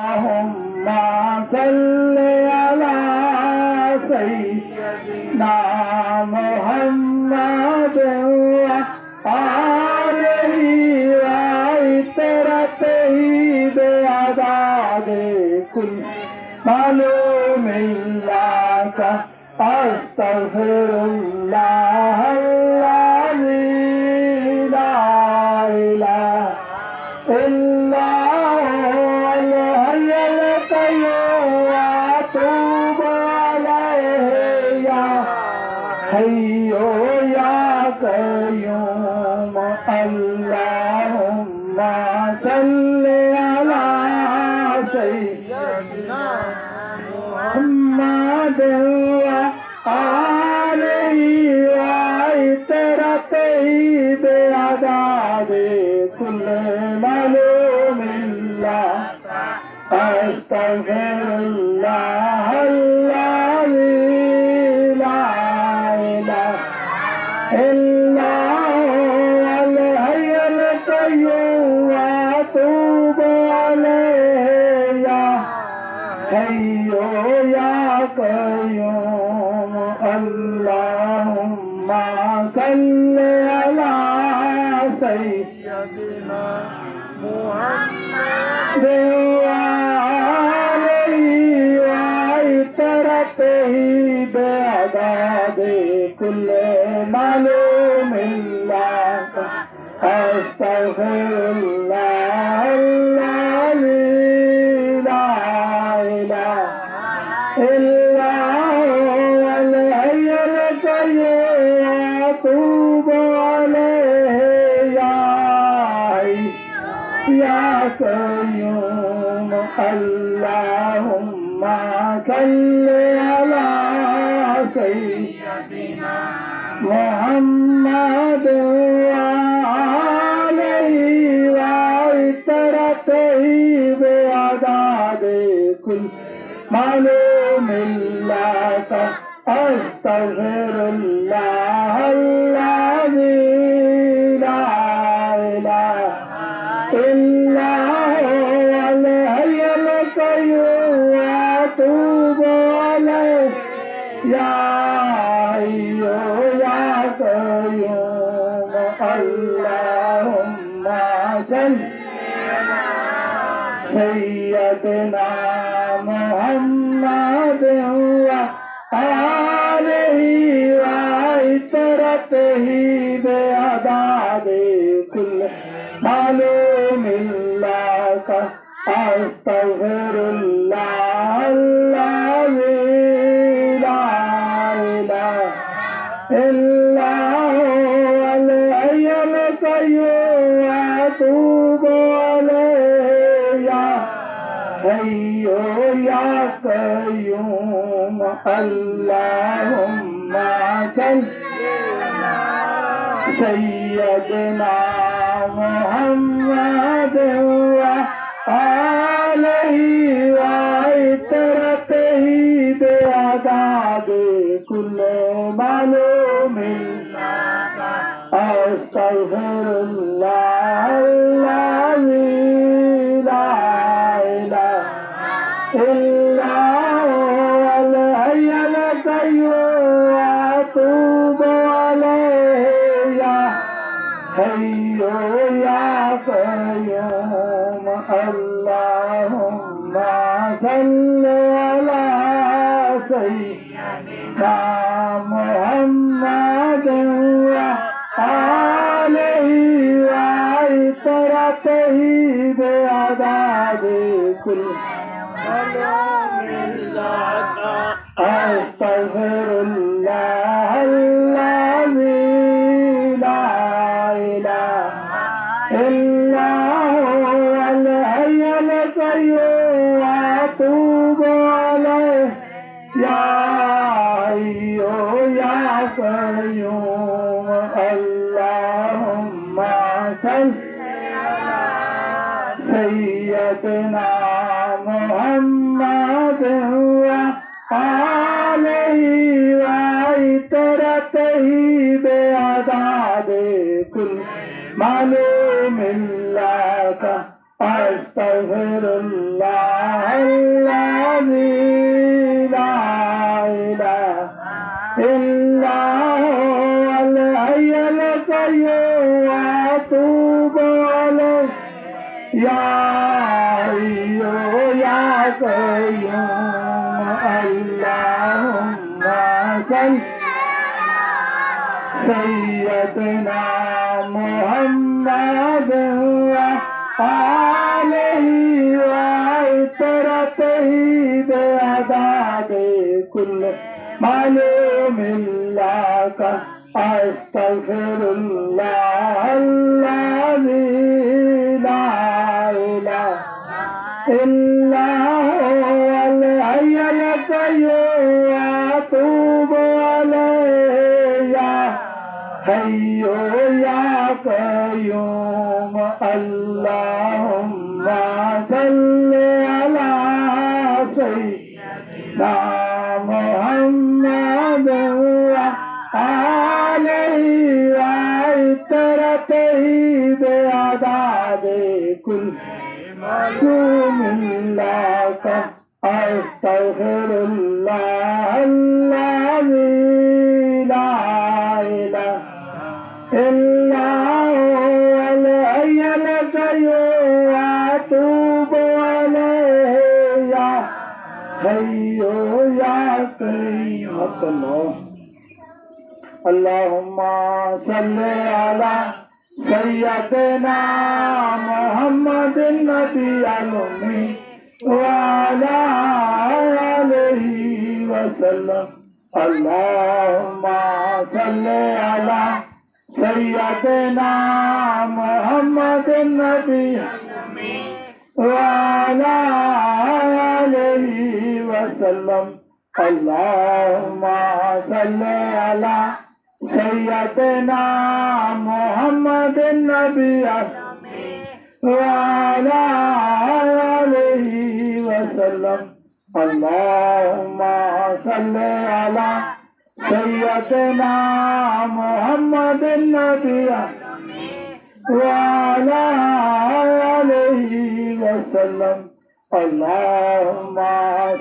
اللهم صل على سيدنا محمد وآله وعترته بعدد كل معلوم لك أستغفر الله الذي لا إله إلا حيو يا قيوم اللهم صل على سيدنا محمد وآله وعترته بعدد كل معلوم لك أستغفر الله الذي لا إله إلا هو الحي القيوم وأتوب عليه يا حي يا قيوم اللهم صل على سيدنا محمد وآله وعترته بعدد كل معلوم لك أستغفر الله الذي لا إله إلا هو الحي القيوم وأتوب عليه يا حي يا قيوم اللهم صل على سيدنا محمد وآله وعترته بعدد كل معلوم لك أستغفر الله الذي لا إله إلا هو الحي القيوم وأتوب عليه يا حي يا قيوم اللهم صل على سيدنا محمد وآله وعترته بعدد كل معلوم لك أستغفر الله الذي لا إله إلا هو الحي القيوم وأتوب عليه يا حي يا قيوم اللهم صل على سيدنا محمد وآله وعترته بعدد كل معلوم لك أستغفر الله الذي لا إله إلا هو الحي القيوم وأتوب عليه يا حي يا قيوم اللهم صل على سيدنا محمد وآله وعترته بعدد كل معلوم لك أستغفر الله الذي لا إله إلا هو الحي القيوم وأتوب عليه يا حي يا قيوم اللهم صل على سيدنا محمد وآله وعترته بعدد كل معلوم لك أستغفر الله الله الذي لا إله إلا هو الحي القيوم وأتوب إليه يا حي يا قيوم اللهم صل سيدنا محمد وآله وعترته بعدد كل معلوم لك أستغفر الله الذي لا إله إلا هو الحي القيوم وأتوب إليه يا حي يا قيوم اللهم صل على سيدنا محمد وآله وعترته بعدد كل معلوم لك أستغفر الله الذي لا إله إلا هو الحي القيوم وأتوب إليه يا حي يا قيوم اللهم صل على سيدنا محمد النبي الأمي وعلى آله وسلم اللهم صل على سيدنا محمد النبي الأمي وعلى آله وسلم اللهم صل على سيدنا محمد النبي وعلى آله وسلم اللهم صل على سيدنا محمد النبي وعلى آله وسلم اللهم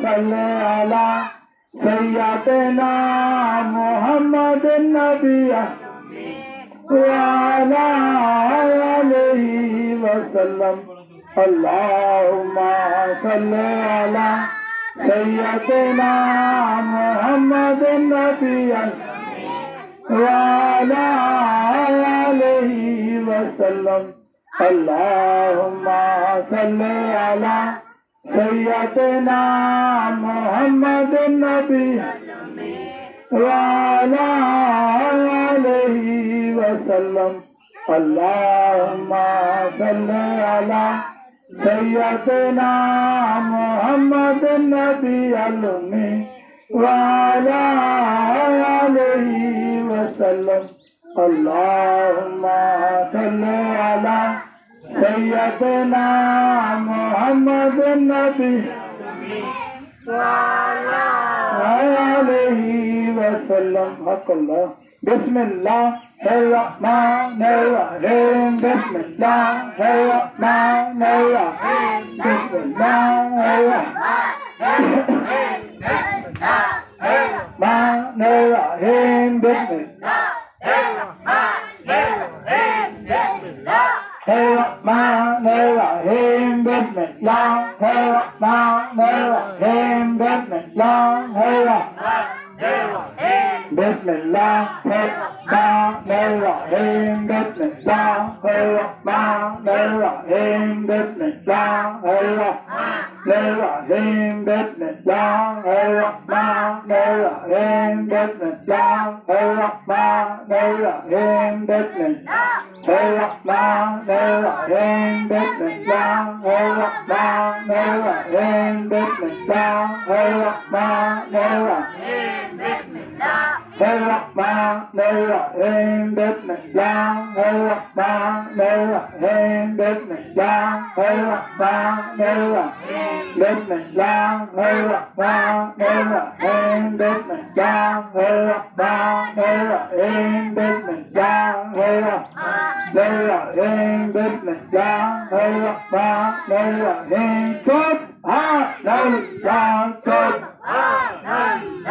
صل على سيدنا محمد النبي وعلى آله وسلم اللهم صل على سيدنا محمد النبي وعلى آله وسلم اللهم صل على سيدنا محمد النبي وعلى آله وسلم اللهم صل على سيدنا محمد النبي الأمي وعلى آله وسلم اللهم صل على سيدنا محمد النبي وعلى آله وسلم حق الله بسم الله الرحمن الرحيم بسم الله الرحمن الرحيم بسم الله الرحمن الرحيم بسم الله الرحمن الرحيم بسم الله الرحمن الرحيم بسم الله بسم الله الرحمن الرحيم بسم الله الرحمن الرحيم بسم الله الرحمن الرحيم بسم الله الرحمن الرحيم بسم الله الرحمن الرحيم بسم الله الرحمن الرحيم بسم الله الرحمن الرحيم بسم الله الرحمن الرحيم بسم الله الرحمن الرحيم بسم الله الرحمن الرحيم بسم الله الرحمن الرحيم بسم الله الرحمن الرحيم بسم الله الرحمن الرحيم بسم الله الرحمن الرحيم بسم الله الرحمن الرحيم Bismillah,